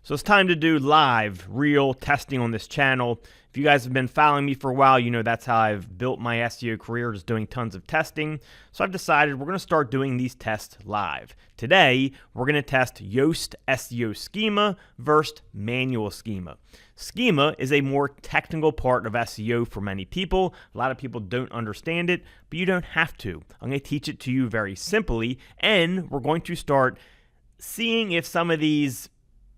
So it's time to do live, real testing on this channel. If you guys have been following me for a while, you know that's how I've built my SEO career, just doing tons of testing. So I've decided we're going to start doing these tests live. Today, we're going to test Yoast SEO Schema versus manual schema. Schema is a more technical part of SEO for many people. A lot of people don't understand it, but you don't have to. I'm going to teach it to you very simply, and we're going to start seeing if some of these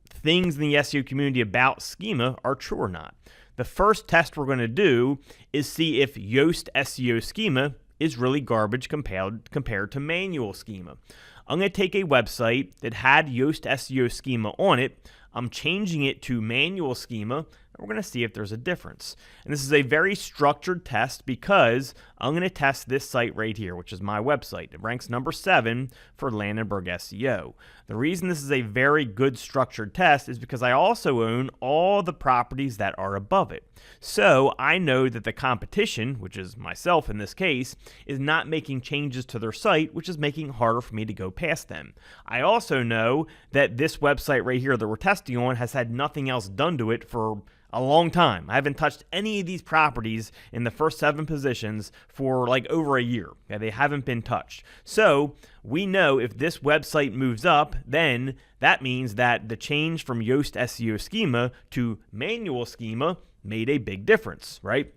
things in the SEO community about schema are true or not. The first test we're going to do is see if Yoast SEO Schema is really garbage compared to manual schema. I'm going to take a website that had Yoast SEO Schema on it. I'm changing it to manual schema, and we're going to see if there's a difference. And this is a very structured test because I'm going to test this site right here, which is my website. It ranks number 7 for Landenberg SEO. The reason this is a very good structured test is because I also own all the properties that are above it. So I know that the competition, which is myself in this case, is not making changes to their site, which is making it harder for me to go past them. I also know that this website right here that we're testing on has had nothing else done to it for a long time. I haven't touched any of these properties in the first 7 positions for like over a year. Okay, they haven't been touched. So we know if this website moves up, then that means that the change from Yoast SEO Schema to manual schema made a big difference, right?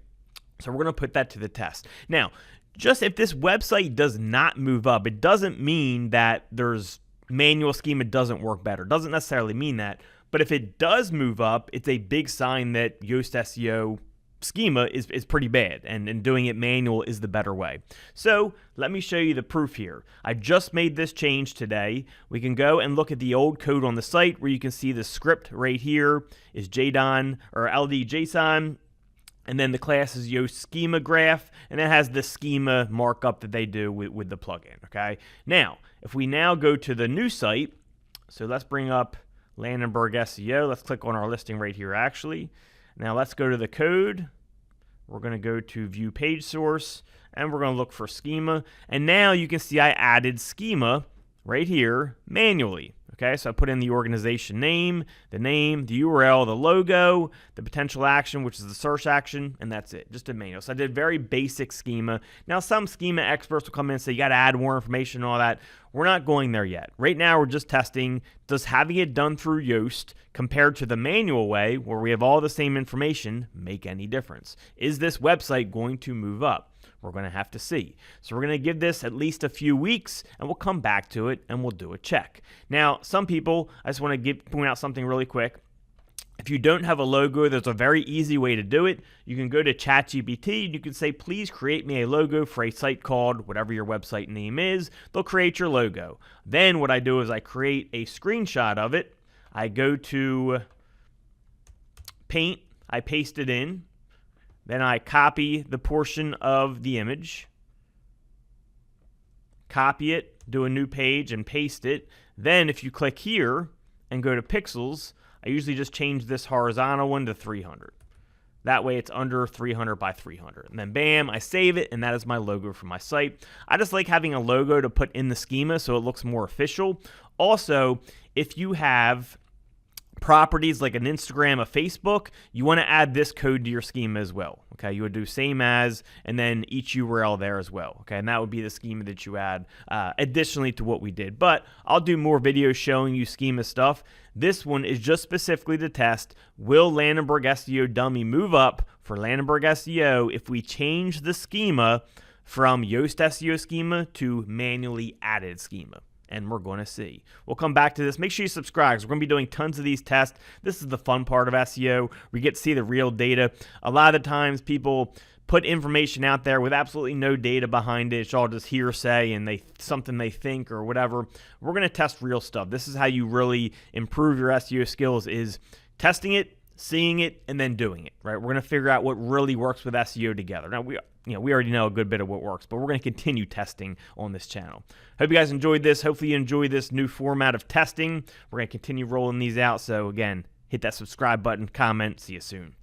So we're going to put that to the test. Now, just if this website does not move up, it doesn't mean that there's manual schema doesn't work better. It doesn't necessarily mean that. But if it does move up, it's a big sign that Yoast SEO Schema is pretty bad, and doing it manual is the better way. So let me show you the proof here. I just made this change today. We can go and look at the old code on the site where you can see the script right here is JSON or LD-JSON, and then the class is Yoast Schema Graph, and it has the schema markup that they do with the plugin. Okay. Now, if we now go to the new site, so let's bring up Landenberg SEO. Let's click on our listing right here actually. Now let's go to the code. We're going to go to view page source and we're going to look for schema. And now you can see I added schema right here manually. Okay, so I put in the organization name, the URL, the logo, the potential action, which is the search action, and that's it, just a manual. So I did very basic schema. Now, some schema experts will come in and say, you got to add more information and all that. We're not going there yet. Right now, we're just testing, does having it done through Yoast compared to the manual way, where we have all the same information, make any difference? Is this website going to move up? We're going to have to see. So we're going to give this at least a few weeks, and we'll come back to it, and we'll do a check. Now, some people, I just want to point out something really quick. If you don't have a logo, there's a very easy way to do it. You can go to ChatGPT, and you can say, please create me a logo for a site called whatever your website name is. They'll create your logo. Then what I do is I create a screenshot of it. I go to Paint. I paste it in. Then I copy the portion of the image, copy it, do a new page, and paste it. Then if you click here and go to pixels, I usually just change this horizontal one to 300. That way it's under 300 by 300. And then bam, I save it, and that is my logo for my site. I just like having a logo to put in the schema so it looks more official. Also, if you have properties like an Instagram, a Facebook, you want to add this code to your schema as well. Okay, you would do same as, and then each URL there as well. Okay, and that would be the schema that you add additionally to what we did. But I'll do more videos showing you schema stuff. This one is just specifically to test, will Landenberg SEO Dummy move up for Landenberg SEO if we change the schema from Yoast SEO Schema to manually added schema? And we're going to see. We'll come back to this. Make sure you subscribe because we're going to be doing tons of these tests. This is the fun part of SEO. We get to see the real data. A lot of the times people put information out there with absolutely no data behind it. It's all just hearsay and something they think or whatever. We're going to test real stuff. This is how you really improve your SEO skills, is testing it, seeing it, and then doing it, right? We're going to figure out what really works with SEO together. Now, we already know a good bit of what works, but we're going to continue testing on this channel. Hope you guys enjoyed this. Hopefully you enjoy this new format of testing. We're going to continue rolling these out. So again, hit that subscribe button, comment. See you soon.